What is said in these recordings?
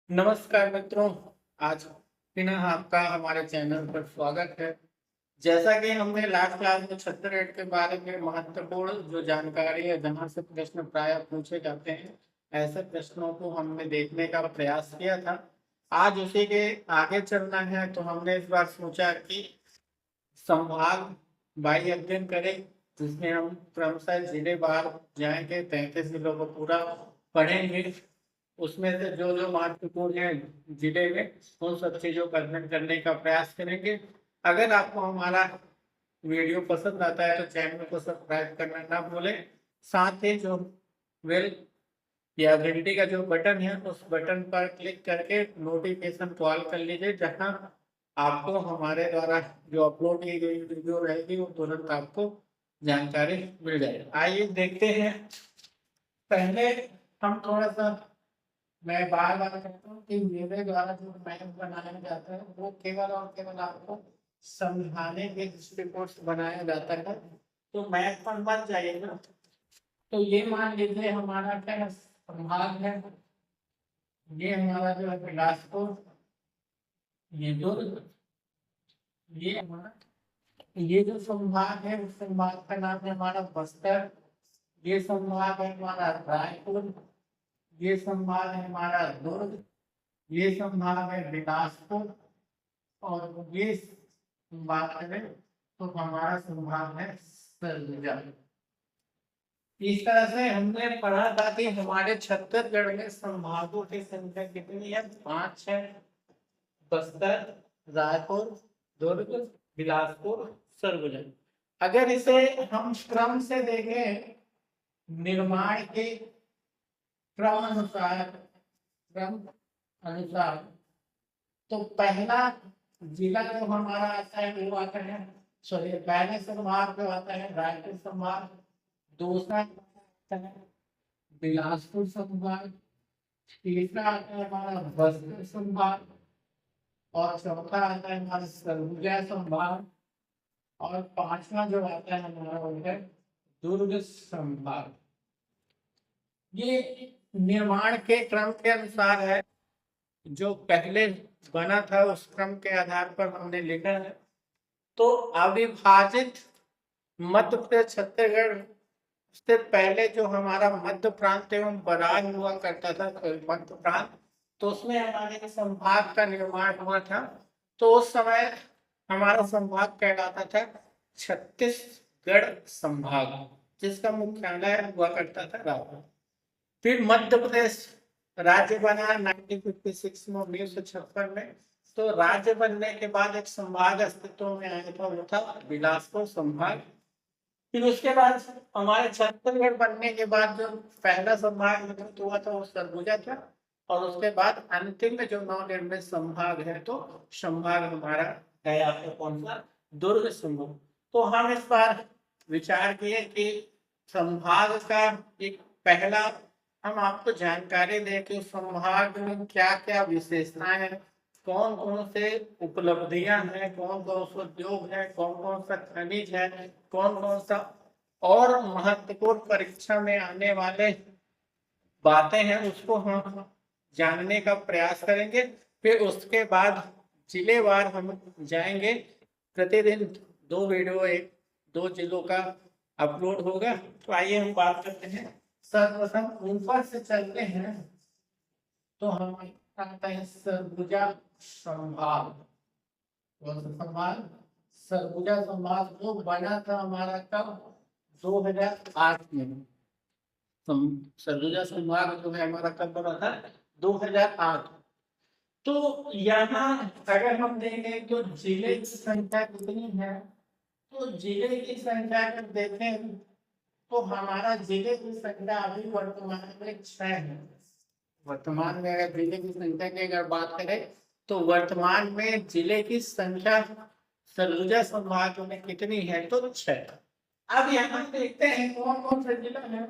नमस्कार मित्रों, आज पुनः आपका हमारे चैनल पर स्वागत है। जैसा कि हमने लास्ट क्लास में छत्तीसगढ़ के बारे में महत्वपूर्ण जो जानकारी है, जहाँ से प्रश्न प्रायः पूछे जाते हैं, ऐसे प्रश्नों को हमने देखने का प्रयास किया था। आज उसी के आगे चलना है, तो हमने इस बार सोचा कि संभाग बाई अध्ययन करें, जिसमें हम क्रमशः जिले वार जाएंगे, 33 जिलों को पूरा पढ़ेंगे। उसमें से जो जो महत्वपूर्ण है जिले में, उन सब चीजों का अध्ययन करने का प्रयास करेंगे। अगर आपको हमारा वीडियो पसंद आता है तो चैनल को सब्सक्राइब करना ना भूलें। साथ ही जो बेल या घंटी का जो बटन है, उस बटन पर क्लिक करके नोटिफिकेशन कॉल कर लीजिए, जहां आपको हमारे द्वारा जो अपलोड की गई वीडियो रहेगी वो तुरंत आपको जानकारी मिल जाएगी। आइए देखते हैं। पहले हम थोड़ा सा, मैं बार बार कहता हूँ कि मेरे द्वारा जो मैथ बनाया जाता है वो केवल और केवल आपको समझाने के दृष्टिकोण से बनाया जाता है, तो मैथ पर मत जाइएगा। तो ये मान लीजिए हमारा क्या संभाग है, ये हमारा जो है बिलासपुर, ये दुर्ग, ये हमारा, ये जो संभाग है उस संभाग का नाम है हमारा बस्तर। ये संभाग है हमारा रायपुर, ये संभाग है हमारा दुर्ग, ये संभाग है बिलासपुर, और ये बात करें तो हमारा संभाग है सरगुजा। इस तरह से हमने पढ़ा था कि हमारे छत्तीसगढ़ में संभागों की संख्या कितनी है, 5 है। बस्तर, रायपुर, दुर्ग, बिलासपुर, सरगुजा। अगर इसे हम क्रम से देखें, निर्माण के क्रम अनुसार तो पहला जिला जो हमारा आता है वो आता है, सॉरी, पहले संभाग जो आता है रायपुर संभाग, दूसरा आता है बिलासपुर संभाग, तीसरा आता है हमारा बस्तर संभाग, और चौथा आता है हमारा सरगुजा संभाग, और पांचवा जो आता है हमारा वो है दुर्ग संभाग। ये निर्माण के क्रम के अनुसार है, जो पहले बना था उस क्रम के आधार पर हमने लिखा है। तो अविभाजित मध्य प्रदेश छत्तीसगढ़ से पहले जो हमारा मध्य प्रांत एवं बराज हुआ करता था, मध्य प्रांत, तो उसमें हमारे संभाग का निर्माण हुआ था। तो उस समय हमारा संभाग कहलाता था छत्तीसगढ़ संभाग, जिसका मुख्यालय हुआ करता था रायपुर। फिर मध्य प्रदेश राज्य बना 1956 में, 1956 में। तो राज्य बनने के बाद एक संभाग अस्तित्व में आया था, वो था बिलासपुर संभाग। फिर उसके बाद हमारे छत्तीसगढ़ बनने के बाद जो पहला संभाग विकसित हुआ था वो सरगुजा था, और उसके बाद अंतिम में जो नवनिर्मित संभाग है तो संभाग हमारा है आपको कौन सा, दुर्ग संभाग। तो हम इस बार विचार किए कि संभाग का एक पहला हम आपको जानकारी दें कि संभाग में क्या क्या विशेषताएं हैं, कौन कौन से उपलब्धियां हैं, कौन कौन से उद्योग है, कौन कौन सा खनिज है, कौन कौन सा और महत्वपूर्ण परीक्षा में आने वाले बातें हैं, उसको हम जानने का प्रयास करेंगे। फिर उसके बाद जिलेवार हम जाएंगे। प्रतिदिन 2 वीडियो, एक 2 जिलों का अपलोड होगा। तो आइए हम बात करते हैं। सर्वप्रथम ऊपर से चलते हैं तो हम आता है सरगुजा संभाग। कौन सा संभाग? सरगुजा संभाग जो बना था हमारा कब, 2008 में। सरगुजा संभाग जो है हमारा कब बना था, 2008। तो यहाँ अगर हम देखें तो जिले की संख्या कितनी है, तो जिले की संख्या अगर देखें तो हमारा जिले की संख्या अभी वर्तमान में 6 है। वर्तमान में अगर जिले की संख्या की अगर बात करें तो वर्तमान में जिले की संख्या सरगुजा संभाग में कितनी है, तो 6। अब यहाँ देखते हैं कौन कौन से जिला है।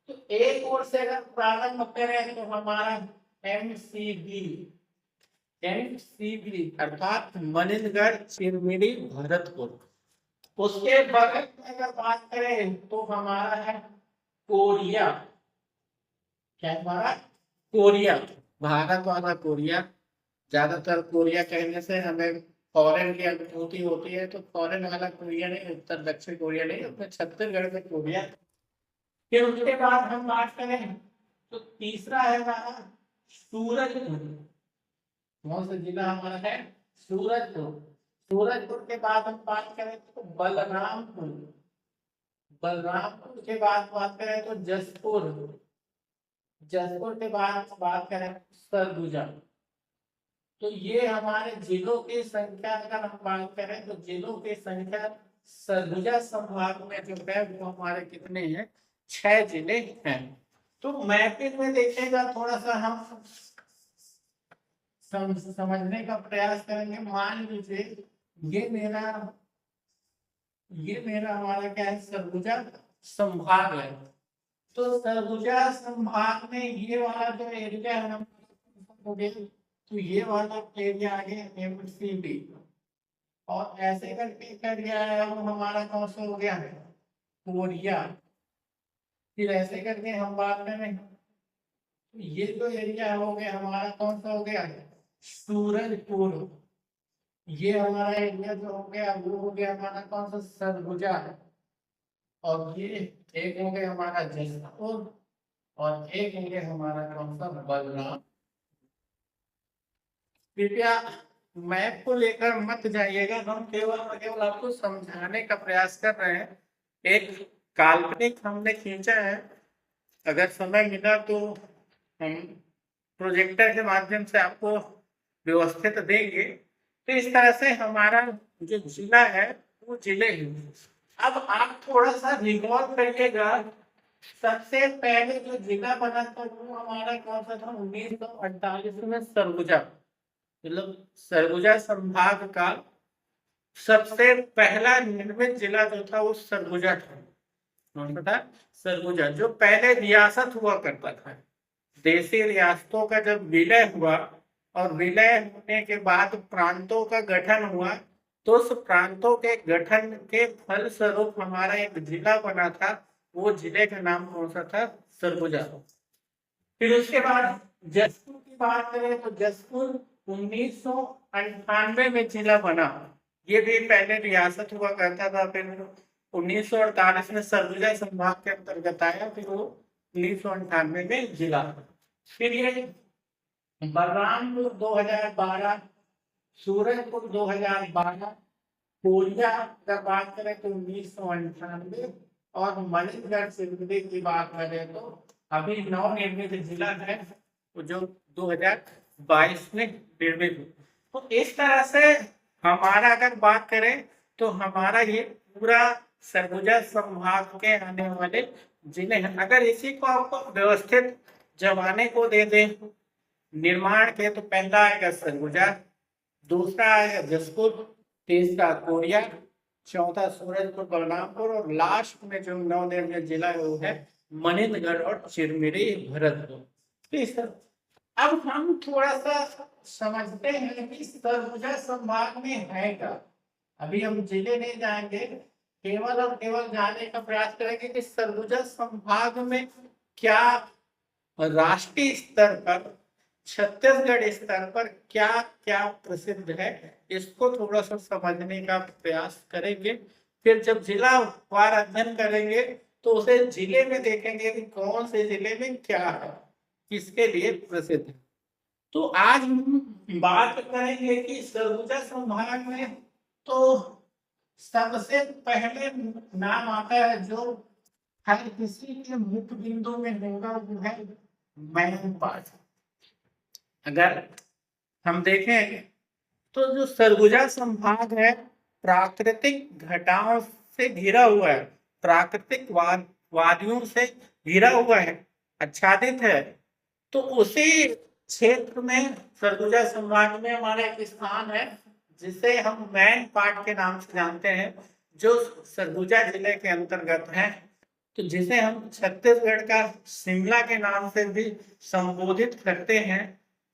तो एक ओर से अगर प्रारंभ करें तो हमारा एमसीबी, एमसीबी अर्थात मनिंदगढ़, चिरमिरी, भरतपुर। उसके बगल में अगर बात करें तो हमारा है कोरिया। क्या हमारा? कोरिया। भारत वाला कोरिया, ज्यादातर कोरिया कहने से हमें फॉरेन की अनुभूति होती है, तो फॉरेन वाला कोरिया नहीं, उत्तर दक्षिण कोरिया नहीं, अपने छत्तीसगढ़ में कोरिया। फिर उसके बाद हम बात करें तो तीसरा है हमारा सूरजपुर। कौन सा जिला हमारा है? सूरजपुर। सूरजपुर के बाद हम बात करें तो बलरामपुर। बलरामपुर के बाद बात करें तो जसपुर। जसपुर के बाद बात करें सरगुजा। तो ये हमारे जिलों की संख्या अगर हम बात करें तो जिलों की संख्या सरगुजा संभाग में जो है वो हमारे कितने हैं? 6 जिले हैं। तो मैपिंग में देखेगा थोड़ा सा हम समझने का प्रयास करेंगे। मान लीजिए ये मेरा हमारा क्या है? सरगुजा संभाग है। तो सरगुजा संभाग में ये वाला जो एरिया है हो गया, तो ये वाला एरिया आ गया एमसीडी, और ऐसे करके एरिया है वो हमारा कौन सा हो गया है? कोरिया। फिर ऐसे करके हम बात करें तो ये जो एरिया हो गया हमारा कौन सा हो गया है? सूरजपुर। ये हमारा एरिया जो हो गया वो हो गया हमारा कौन सा? सरगुजा। और ये एक हो गया हमारा जसपुर, और एक हो गया हमारा कौन सा? बलराम। कृपया मैप को लेकर मत जाइएगा, हम केवल आपको समझाने का प्रयास कर रहे हैं। एक काल्पनिक हमने खींचा है, अगर समय मिला तो हम प्रोजेक्टर के माध्यम से आपको व्यवस्थित देंगे। तो इस तरह से हमारा जो जिला है वो जिले हैं। अब आप थोड़ा सा रिकॉल करिएगा, सबसे पहले जो जिला बना था वो हमारा कौन सा था? 1948 में सरगुजा। मतलब सरगुजा संभाग का सबसे पहला निर्मित जिला जो था वो सरगुजा था। कौन सा था? सरगुजा, जो पहले रियासत हुआ करता था। देशी रियासतों का जब विलय हुआ और विलय होने के बाद प्रांतों का गठन हुआ, तो उस प्रांतों के गठन के फलस्वरूप हमारा एक जिला बना था। वो जिले का नाम कौन सा था? सरगुजा। फिर उसके बाद जसपुर की बात करें तो जसपुर 1998 में जिला बना। ये भी पहले रियासत हुआ करता था, फिर 1948 में सरगुजा संभाग के अंतर्गत आया, फिर वो 1998 में जिला। फिर ये बलरामपुर 2012, सूरजपुर 2012, कोरिया अगर बात करें तो 1998, और मणिगढ़ सिंदरी की बात करें तो अभी नवनिर्मित जिला है जो 2022 में निर्मित। तो इस तरह से हमारा अगर बात करें तो हमारा ये पूरा सरगुजा संभाग के आने वाले जिले हैं। अगर इसी को आपको व्यवस्थित जमाने को दे दें निर्माण के, तो पहला आएगा सरगुजा, दूसरा आएगा जसपुर, तीसरा कोरिया, चौथा सूरजपुर बलरामपुर, और लास्ट में जो नवनिर्मित जिला है वो है मनिंदगढ़ और चिरमिरी भरतपुर। अब हम थोड़ा सा समझते हैं कि सरगुजा संभाग में है क्या। अभी हम जिले नहीं जाएंगे, केवल और केवल जाने का प्रयास करेंगे कि सरगुजा संभाग में क्या राष्ट्रीय स्तर पर, छत्तीसगढ़ स्तर पर क्या क्या प्रसिद्ध है, इसको थोड़ा सा समझने का प्रयास करेंगे। फिर जब जिला वार अध्ययन करेंगे तो उसे जिले में देखेंगे कि कौन से जिले में क्या है, किसके लिए प्रसिद्ध है। तो आज हम बात करेंगे कि सरगुजा संभाग में तो सबसे पहले नाम आता है जो हर किसी के मुख्य बिंदु में होगा, वो है मैनपाट। अगर हम देखें तो जो सरगुजा संभाग है प्राकृतिक घटाओं से घिरा हुआ है, प्राकृतिक वादियों से घिरा हुआ है, आच्छादित है। तो उसी क्षेत्र में सरगुजा संभाग में हमारा एक स्थान है जिसे हम मैनपाट के नाम से जानते हैं, जो सरगुजा जिले के अंतर्गत है। तो जिसे हम छत्तीसगढ़ का शिमला के नाम से भी संबोधित करते हैं।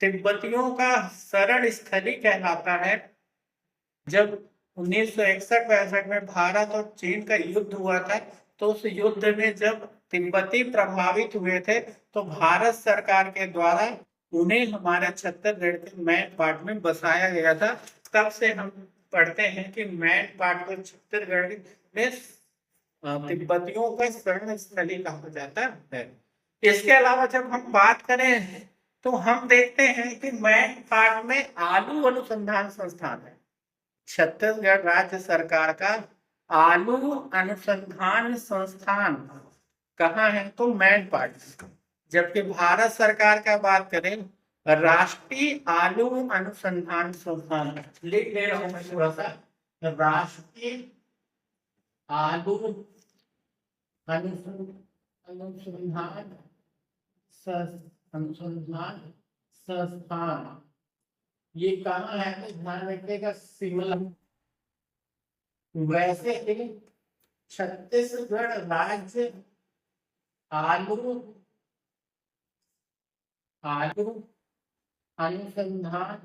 तिब्बतियों का शरण स्थली कहलाता है। जब 1961-62 में भारत और चीन का युद्ध हुआ था, तो उस युद्ध में जब तिब्बती प्रभावित हुए थे तो भारत सरकार के द्वारा उन्हें हमारा छत्तीसगढ़ के मैन पार्ट में बसाया गया था। तब से हम पढ़ते हैं कि मैन पार्ट को छत्तीसगढ़ में तिब्बतियों का शरण स्थली कहा जाता है। इसके अलावा जब हम बात करें तो हम देखते हैं कि मैन पार्ट में आलू अनुसंधान संस्थान है। छत्तीसगढ़ राज्य सरकार का आलू अनुसंधान संस्थान कहाँ है? तो मैन पार्ट। जबकि भारत सरकार का बात करें, राष्ट्रीय आलू अनुसंधान संस्थान, लिख ले रहा हूं मैं थोड़ा सा, राष्ट्रीय आलू अनुसंधान संस्थान, ये कहाँ है? तो ध्यान रखिएगा, शिमला। वैसे ही छत्तीसगढ़ राज्य आलू अनुसंधान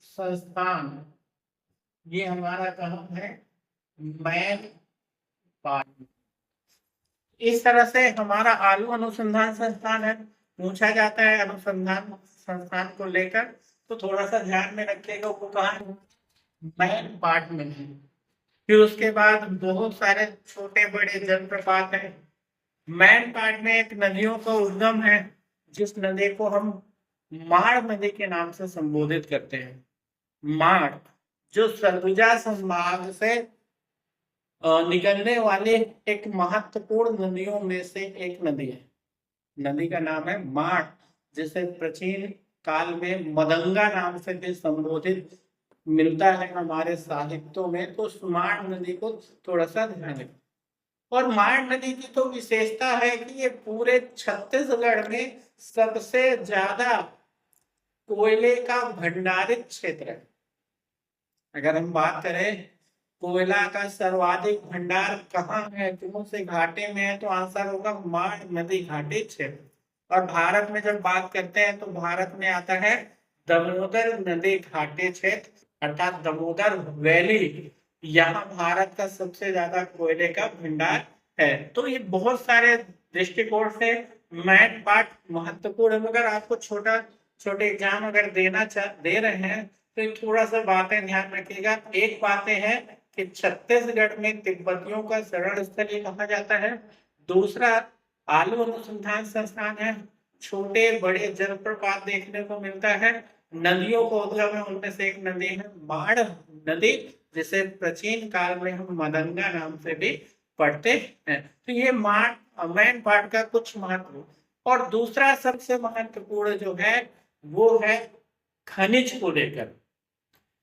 संस्थान, ये हमारा कहाँ है? Man part. इस तरह से हमारा आलू अनुसंधान संस्थान है। पूछा जाता है अनुसंधान संस्थान को लेकर, तो थोड़ा सा ध्यान में रखिएगा वो कहाँ है? मैन पार्ट में है। फिर उसके बाद बहुत सारे छोटे बड़े जलप्रपात हैं। मैन पार्ट में एक नदियों का उद्गम है, जिस नदी को हम माड़ नदी के नाम से संबोधित करते हैं। माड़, जो सरगुजा संभाग से निकलने वाले एक महत्वपूर्ण नदियों में से एक नदी है। नदी का नाम है माड़, जिसे प्राचीन काल में मदंगा नाम से भी संबोधित मिलता है हमारे साहित्यों में। तो उस माड़ नदी को थोड़ा सा ध्यान रखें। और माड़ नदी की तो विशेषता है कि ये पूरे छत्तीसगढ़ में सबसे ज्यादा कोयले का भंडारित क्षेत्र है। अगर हम बात करें कोयला का सर्वाधिक भंडार कहाँ है, कौन से घाटे में है, तो आंसर होगा माड़ नदी घाटी क्षेत्र। और भारत में जब बात करते हैं तो भारत में आता है दामोदर नदी घाटी क्षेत्र, अर्थात दामोदर वैली। यहाँ भारत का सबसे ज्यादा कोयले का भंडार है। तो ये बहुत सारे दृष्टिकोण से मैन पार्ट महत्वपूर्ण है। मगर आपको छोटे एग्जाम अगर दे रहे हैं तो थोड़ा सा बातें ध्यान रखिएगा। एक बातें हैं कि छत्तीसगढ़ में तिब्बतियों का शरण स्थली कहा जाता है। दूसरा, आलू अनुसंधान संस्थान है। छोटे बड़े जलप्रपात देखने को मिलता है। नदियों को उद्गम है, उनमें से एक नदी है माड़ नदी, जिसे प्राचीन काल में हम मदंगा नाम से भी पढ़ते हैं। तो ये मैन पार्ट का कुछ महत्व। और दूसरा सबसे महत्वपूर्ण जो है वो है खनिज को लेकर।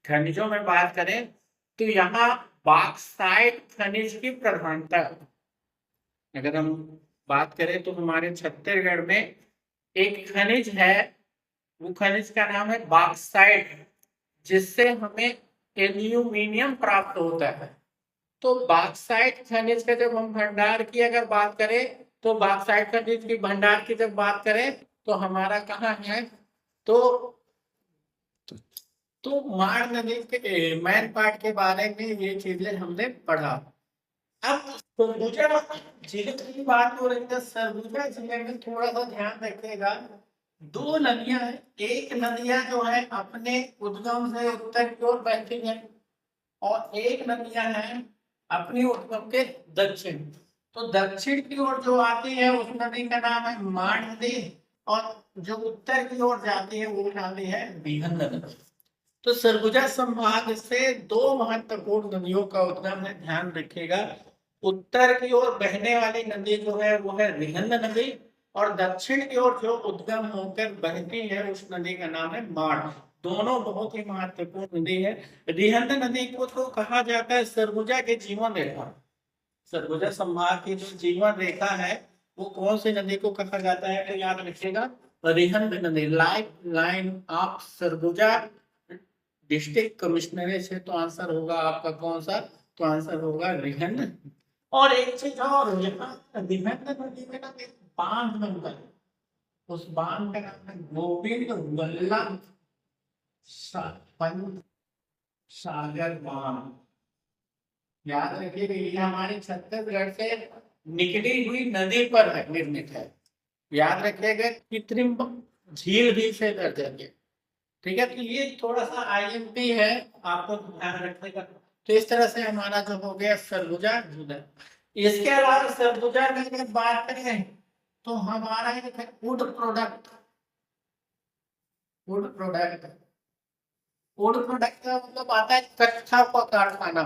खनिजों में बात करें तो यहाँ बॉक्साइट खनिज की प्रधानता है। अगर हम बात करें तो हमारे छत्तीसगढ़ में एक खनिज है, वो खनिज का नाम है बॉक्साइट, जिससे हमें एल्यूमिनियम प्राप्त होता है। तो बॉक्साइट खनिज का जब हम भंडार की अगर बात करें तो बॉक्साइट खनिज की भंडार की जब बात करें तो हमारा कहाँ है? तो माड़ नदी के मैन पार्ट के बारे में ये चीजें हमने पढ़ा। अब सरगुजा जिले की बात हो रही है। सरगुजा जिले में थोड़ा सा ध्यान रखिएगा, दो नदियां हैं। एक नदियां जो है अपने उद्गम से उत्तर की ओर बहती है, और एक नदियां हैं अपनी उद्गम के दक्षिण। तो दक्षिण की ओर जो आती है उस नदी का नाम है माड़ नदी, और जो उत्तर की ओर जाती है वो नदी है बिहन नदी। तो सरगुजा संभाग से दो महत्वपूर्ण नदियों का उद्गम है, ध्यान रखिएगा। उत्तर की ओर बहने वाली नदी जो है वो है रिहंद नदी, और दक्षिण की ओर जो उद्गम होकर बहती है उस नदी का नाम है माड़। दोनों बहुत ही महत्वपूर्ण नदी है। रिहंद नदी को तो कहा जाता है सरगुजा के जीवन रेखा। सरगुजा संभाग की जो जीवन रेखा है वो कौन सी नदी को कहा जाता है? तो याद रखिएगा, रिहंद नदी, life line of Surguja district commissionerate है। तो आंसर होगा आपका कौन सा? तो आंसर होगा रिहंद। और एक चीज और, रिहंद नदी में ना एक बांध बनता है, उस बांध का नाम है गोविंद वल्लभ पंत सागर बांध। याद रखिएगा, ये हमारे छत्तीसगढ़ से निकली हुई नदी पर निर्मित है। याद रखिएगा, कृत्रिम झील भी से दर्जन्य। ठीक है, तो ये थोड़ा सा आईएमपी है, आपको ध्यान रखने का। तो इस तरह से हमारा जो हो गया सरगुजा झूलन। इसके अलावा सरगुजा की अगर बात करें तो हमारा एक है would product. Would product, would product का मतलब आता है कच्चा का कारखाना।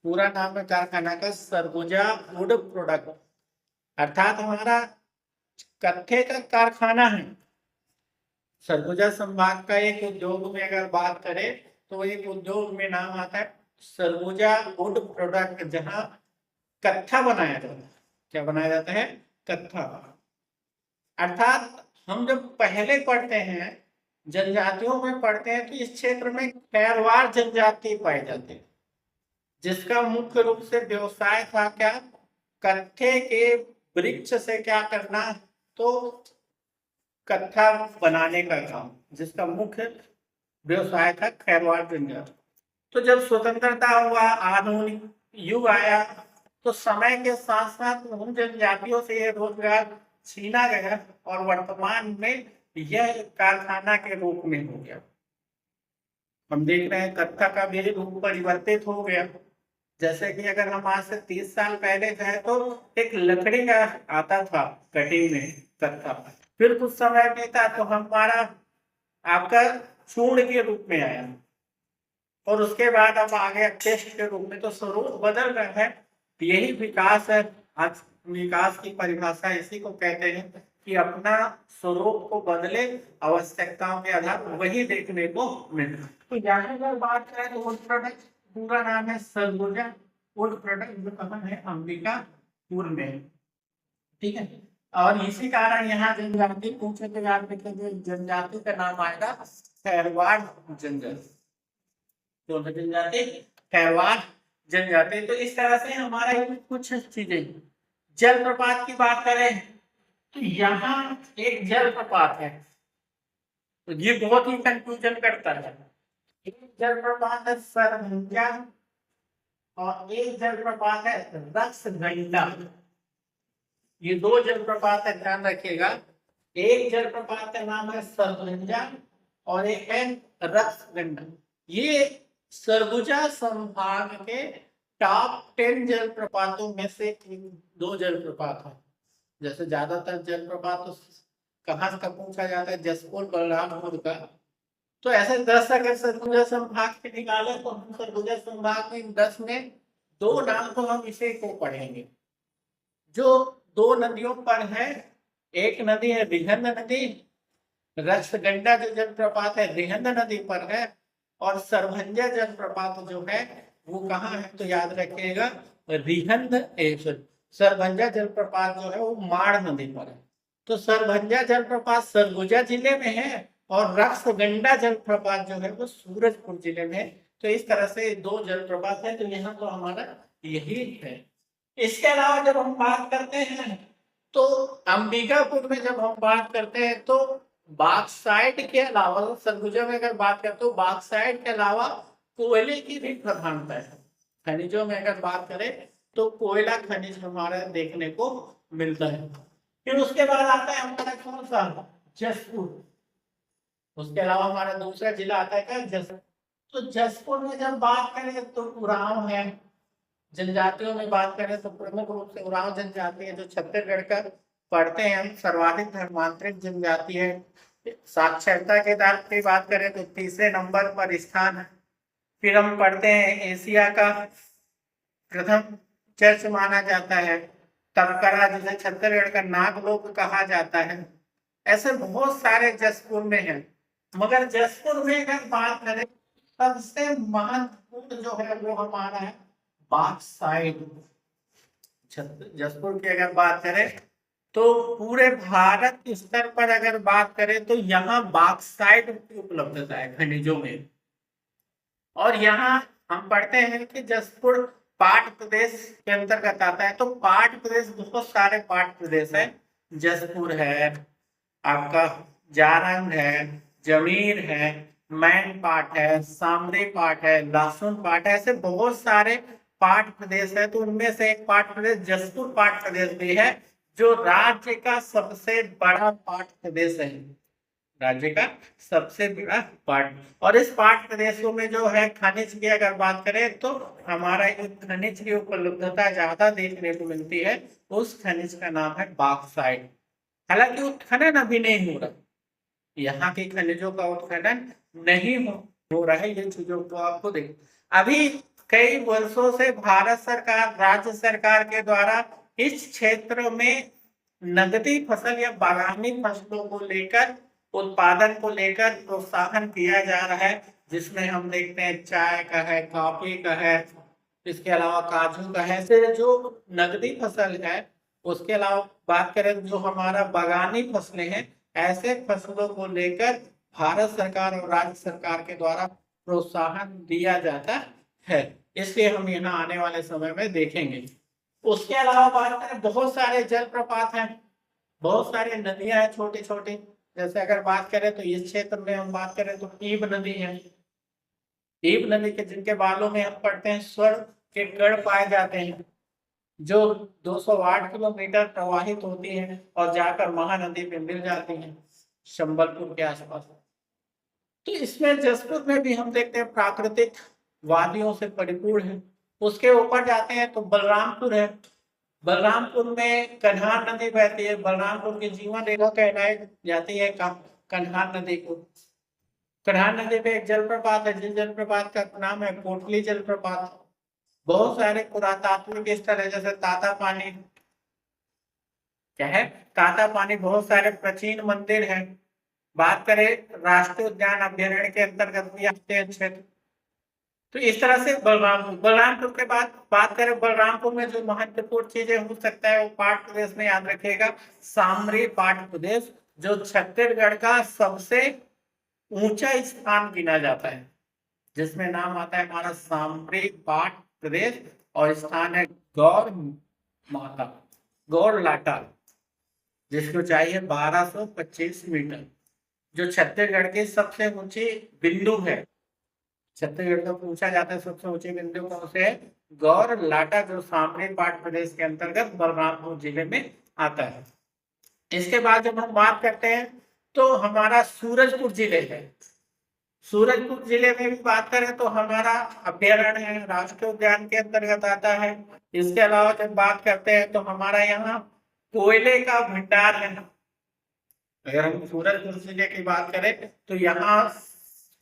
पूरा नाम है कारखाना का सरगुजा वुड प्रोडक्ट, अर्थात हमारा कत्थे का कारखाना है। सरगुजा संभाग का एक उद्योग में अगर बात करें तो एक उद्योग में नाम आता है सरगुजा वुड प्रोडक्ट, जहां कत्था बनाया जाता है। क्या बनाया जाता है? कत्था। अर्थात हम जब पहले पढ़ते हैं, जनजातियों में पढ़ते हैं, तो इस क्षेत्र में खैरवार जनजाति पाई जाती है, जिसका मुख्य रूप से व्यवसाय था क्या? कत्थे के वृक्ष से क्या करना? तो कत्था बनाने का काम, जिसका मुख्य व्यवसाय था खैरवार जनजाति। तो जब स्वतंत्रता हुआ, आधुनिक युग आया, तो समय के साथ साथ उन जनजातियों से ये रोजगार छीना गया और वर्तमान में यह कारखाना के रूप में हो गया। हम देख रहे हैं कत्था का भी रूप परिवर्तित हो गया। जैसे कि अगर हम आज से 30 साल पहले जाए तो एक लकड़ी का आता था कटिंग में कत्था, फिर कुछ समय बीता तो हमारा आपका चूर्ण के रूप में आया, और उसके बाद अब आ गया पेस्ट के रूप में। तो स्वरूप बदल रहा है, यही विकास है। आज विकास की परिभाषा इसी को कहते हैं कि अपना स्वरूप को बदले, आवश्यकताओं के आधार वही देखने को मिलता है। तो यहाँ अगर बात करें तो वुड प्रोडक्ट पूरा नाम है सरगुजा वुड प्रोडक्ट, जो कहाँ है? अंबिकापुर में। ठीक है, और इसी कारण यहाँ जनजाति पूछे तो याद रखेंगे, जनजाति का नाम आएगा खैरवाड़ जनजाति। कौन सी जनजाति? खैरवाड़ जनजाति। तो इस तरह से हमारा कुछ चीजें। जलप्रपात की बात करें तो यहाँ एक जलप्रपात है, तो ये बहुत ही कंफ्यूजन करता है। एक जलप्रपात है सरभंजा और एक जलप्रपात है रक्सगंडा। ये दो जलप्रपात है, ध्यान रखिएगा। एक जलप्रपात का नाम है सरभंजा और एक है रक्सगंडा। ये सरगुजा संभाग के टॉप 10 जलप्रपातों में से दो जलप्रपात है। जैसे ज्यादातर जलप्रपात तो कहाँ का पूछा जाता है? जसपुर बलरामपुर का। तो ऐसे 10 अगर सरगुजा संभाग के निकाले तो हम सरगुजा संभाग में 10 में दो नाम तो हम इसे को पढ़ेंगे, जो दो नदियों पर है। एक नदी है रिहंद नदी, रक्सगंडा जो जलप्रपात है रिहंद नदी पर है, और सरभंजा जलप्रपात जो है वो कहाँ है? तो याद रखिएगा रिहंद सरभंजा जलप्रपात जो है वो माड़ नदी पर है। तो सरभंजा जलप्रपात सरगुजा जिले में है और रक्सगंडा जलप्रपात जो है वो सूरजपुर जिले में है। तो इस तरह से दो जलप्रपात है, तो यहाँ तो हमारा यही है। इसके अलावा जब हम बात करते हैं तो अंबिकापुर में जब हम बात करते हैं तो बॉक्साइट के अलावा, सरगुजा में अगर बात करते हो बॉक्साइट के अलावा कोयले की भी प्रधानता है। खनिजों में अगर बात करें तो कोयला खनिज हमारा देखने को मिलता है। फिर उसके बाद आता है हमारा कौन सा? जसपुर। उसके अलावा हमारा दूसरा जिला आता है क्या? जसपुर। तो जसपुर में जब बात करें तो उरांव है। जनजातियों में बात करें तो प्रमुख रूप से उरांव जनजाति है, जो छत्तीसगढ़ का पढ़ते हैं हम, सर्वाधिक धर्मांतरित जनजाति है। साक्षरता के दर की बात करें तो तीसरे नंबर पर स्थान है। फिर हम पढ़ते हैं एशिया का प्रथम चर्च माना जाता है। तबकरा, जिसे छत्तीसगढ़ का नागलोक कहा जाता है। ऐसे बहुत सारे जसपुर में है, मगर जसपुर में अगर बात करें सबसे महत्वपूर्ण जो है वो हमारा है बॉक्साइट। जसपुर की अगर बात करें तो पूरे भारत स्तर पर अगर बात करें तो यहाँ बॉक्साइट की उपलब्धता है खनिजों में। और यहाँ हम पढ़ते हैं कि जसपुर पाट प्रदेश के अंतर्गत आता है। तो पाट प्रदेश, बहुत सारे पाट प्रदेश है। जसपुर है, आपका जारंग है, जमीर है, मैन पाट है, सामरे पाट है, लहसुन पाट है, ऐसे बहुत सारे पाट प्रदेश है। तो उनमें से एक पाट प्रदेश जसपुर पाट प्रदेश भी है, जो राज्य का सबसे बड़ा पाट प्रदेश है। राज्य का सबसे बड़ा पार्ट। और इस पार्ट प्रदेशों में जो है खनिज की अगर बात करें तो हमारा जो खनिज की उपलब्धता ज्यादा देखने को मिलती है, उस खनिज का नाम है बॉक्साइट। हालांकि उत्खनन अभी नहीं हो रहा, यहाँ के खनिजों का उत्खनन नहीं हो रहा है, ये चीजों को आपको देख। अभी कई वर्षों से भारत सरकार, राज्य सरकार के द्वारा इस क्षेत्र में नगदी फसल या बागानी फसलों को लेकर, उत्पादन को लेकर प्रोत्साहन किया जा रहा है, जिसमें हम देखते हैं चाय का है, कॉफी का है, इसके अलावा काजू का है। ऐसे जो नगदी फसल है, उसके अलावा बात करें जो हमारा बागानी फसलें हैं, ऐसे फसलों को लेकर भारत सरकार और राज्य सरकार के द्वारा प्रोत्साहन दिया जाता है। इसलिए हम यहाँ आने वाले समय में देखेंगे। उसके अलावा बात करें, बहुत सारे जलप्रपात हैं, बहुत सारी नदियां हैं छोटी छोटी। जैसे अगर बात करें तो इस क्षेत्र में हम बात करें तो ईब नदी है। ईब नदी के जिनके बालों में हम पढ़ते हैं स्वर्ण के कण पाए जाते हैं, जो 208 किलोमीटर प्रवाहित होती है और जाकर महानदी में मिल जाती है संबलपुर के आसपास। तो इसमें जसपुर में भी हम देखते हैं प्राकृतिक वादियों से परिपूर्ण है। उसके ऊपर जाते हैं तो बलरामपुर है। बलरामपुर में कन्हार नदी बहती है। बलरामपुर की जीवन रेखा कहलाई जाती है कन्हार नदी को। कन्हार नदी पे एक जलप्रपात है, जिस जलप्रपात का नाम है कोटली जलप्रपात। बहुत सारे पुरातात्विक स्थल है, जैसे ताता पानी, क्या है ताता पानी, बहुत सारे प्राचीन मंदिर हैं। बात करें राष्ट्रीय उद्यान अभ्यारण्य के अंतर्गत भी आते हैं क्षेत्र। तो इस तरह से बलरामपुर के बाद बात करें, बलरामपुर में जो महत्वपूर्ण चीजें हो सकता है वो पाट प्रदेश में याद रखिएगा, सामरी पाट प्रदेश, जो छत्तीसगढ़ का सबसे ऊंचा स्थान गिना जाता है, जिसमें नाम आता है हमारा सामरी पाट प्रदेश, और स्थान है गौर माता, गौर लाटा, जिसकी ऊंचाई है 1225 मीटर, जो छत्तीसगढ़ की सबसे ऊंची बिंदु है। छत्तीसगढ़ का पूछा जाता है सबसे ऊंचे बिंदु कौन से है, गौर लाटा, जो सामरी पाट प्रदेश के अंतर्गत बलरामपुर जिले में आता है। इसके बाद जब हम बात करते हैं तो हमारा सूरजपुर जिले है। सूरजपुर जिले में भी बात करें तो हमारा अभ्यारण्य है, राष्ट्रीय उद्यान के अंतर्गत आता है। इसके अलावा जब बात करते हैं तो हमारा यहाँ कोयले का भंडार है। अगर हम सूरजपुर जिले की बात करें तो यहाँ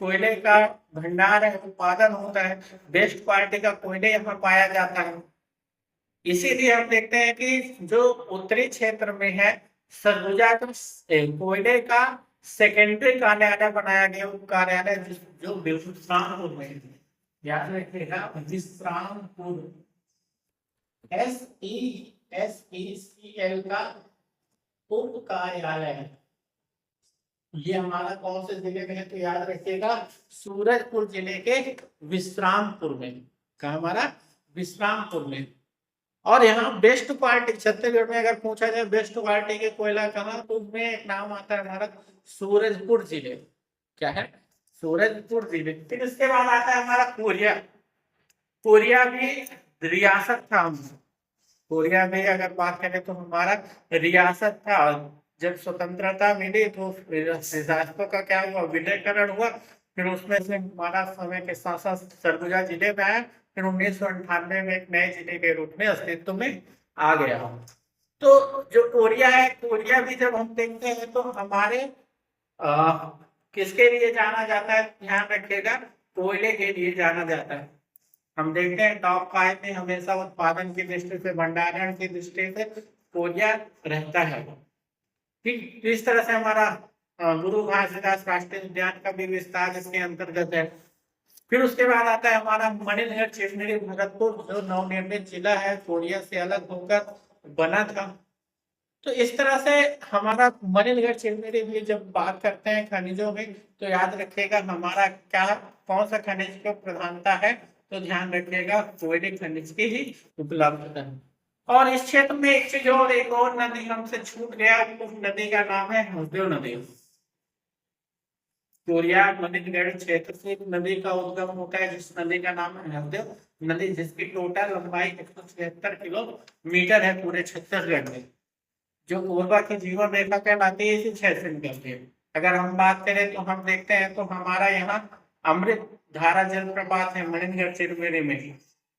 कोयले का भंडार है, उत्पादन होता है, बेस्ट क्वालिटी का कोयले यहाँ पाया जाता है। इसीलिए हम देखते हैं कि जो उत्तरी क्षेत्र में है, सरगुजा का कोयले का सेकेंडरी कार्यालय बनाया गया, कार्यालय जो विश्रामपुर में है, याद रखिएगा विश्रामपुर, SECL का उप कार्यालय है। ये हमारा कौन से जिले में है तो याद रखिएगा सूरजपुर जिले के विश्रामपुर में, कहा हमारा विश्रामपुर में। और यहाँ बेस्ट क्वालिटी, छत्तीसगढ़ में अगर पूछा जाए बेस्ट क्वालिटी के कोयला कहाँ, तो उसमें एक नाम आता है हमारा सूरजपुर जिले। क्या है, सूरजपुर जिले। फिर इसके बाद आता है हमारा कोरिया। कोरिया भी रियासत था। कोरिया में अगर बात करें तो हमारा रियासत था। जब स्वतंत्रता मिली तो रियासतों का क्या हुआ, विलयकरण हुआ। फिर उसमें से हमारा समय के साथ साथ सरगुजा जिले में आया। फिर 1998 में एक नए जिले के रूप में अस्तित्व में आ गया। तो जो कोरिया है, कोरिया भी जब हम देखते हैं तो हमारे किसके लिए जाना जाता है, ध्यान रखिएगा, कोयले के लिए जाना जाता है। हम देखते हैं टॉप 5 में हमेशा उत्पादन की दृष्टि से, भंडारण की दृष्टि से कोरिया रहता है। ठीक इस तरह से हमारा गुरु घासीदास राष्ट्रीय उद्यान का भी विस्तार इसके अंतर्गत है। फिर उसके बाद आता है हमारा मणिनगर चिरमिरी भरतपुर, जो नवनिर्मित जिला है, कोरिया से अलग होकर बना था। तो इस तरह से हमारा मणिनगर चिरमिरी भी जब बात करते हैं खनिजों में तो याद रखिएगा हमारा क्या, कौन सा खनिज की प्रधानता है, तो ध्यान रखिएगा कोयले खनिज की ही उपलब्धता है। और इस क्षेत्र में एक चीज और, एक और नदी हमसे छूट गया, उस नदी का नाम है हसदेव नदी। कोरिया मणिनगर क्षेत्र से एक नदी का उद्गम होता है, जिस नदी का नाम है हसदेव नदी, जिसकी टोटल लंबाई 176 किलोमीटर है पूरे छत्तीसगढ़ में। जो कोरबा की जीवन रेखा कहलाती है, इसी क्षेत्र से निकलती है। अगर हम बात करें तो हम देखते हैं तो हमारा यहाँ अमृत धारा जलप्रपात है मणिनगर चिरमिरी में,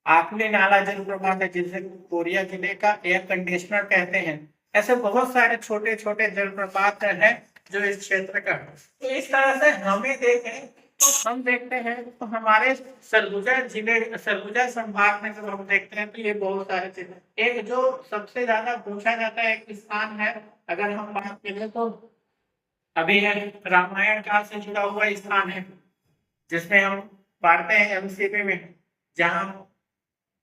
आकली नाला जलप्रपात है जिसे कोरिया जिले का एयर कंडीशनर कहते हैं। ऐसे बहुत सारे छोटे छोटे जलप्रपात हैं जो इस क्षेत्र का है। तो इस तरह से हमें देखें तो हम देखते हैं तो हमारे सरगुजा संभाग में जब हम देखते हैं तो ये बहुत सारे चीजें, एक जो सबसे ज्यादा पूछा जाता है एक स्थान है, अगर हम बात करें तो अभी है रामायण काल से जुड़ा हुआ स्थान है जिसमें हम पढ़ते हैं एमसीपी में, जहाँ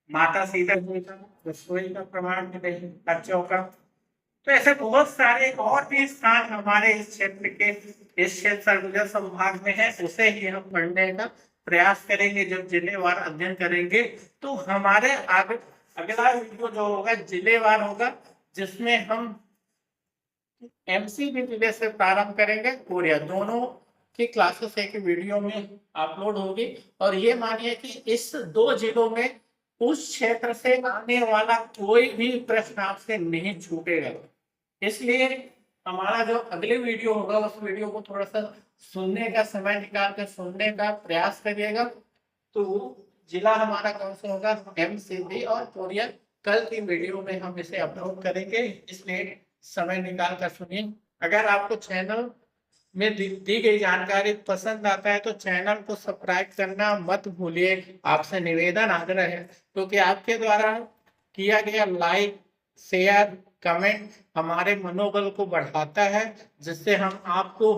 माता सीता जी का रसोई का प्रमाण मिले हैं बच्चों का। तो ऐसे बहुत सारे और भी स्थान हमारे इस क्षेत्र के इस क्षेत्र सरगुजा संभाग में है, उसे ही हम पढ़ने का प्रयास करेंगे। जब जिलेवार अध्ययन करेंगे तो हमारे आगे अगला वीडियो जो होगा जिलेवार होगा, जिसमें हम एमसीबी जिले से प्रारंभ करेंगे। कोरिया दोनों की क्लासेस एक वीडियो में अपलोड होगी। और ये मानिए कि इस 2 जिलों में उस क्षेत्र से आने वाला कोई भी प्रश्न आपसे नहीं छूटेगा। इसलिए हमारा जो अगले वीडियो होगा उस वीडियो को थोड़ा सा सुनने का समय निकाल कर सुनने का प्रयास करिएगा। तो जिला हमारा कौन सा होगा, एमसीबी और कोरिया। कल की वीडियो में हम इसे अपलोड करेंगे, इसलिए समय निकाल कर सुनिए। अगर आपको चैनल में दी गई जानकारी पसंद आता है तो चैनल को सब्सक्राइब करना मत भूलिए। आपसे निवेदन आग्रह है, क्योंकि आपके द्वारा किया गया लाइक शेयर कमेंट हमारे मनोबल को बढ़ाता है, जिससे हम आपको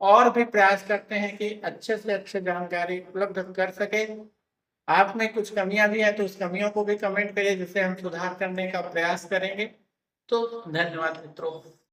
और भी प्रयास करते हैं कि अच्छे से अच्छे जानकारी उपलब्ध कर सके। आप में कुछ कमियां भी है तो उस कमियों को भी कमेंट करिए, जिससे हम सुधार करने का प्रयास करेंगे। तो धन्यवाद मित्रों।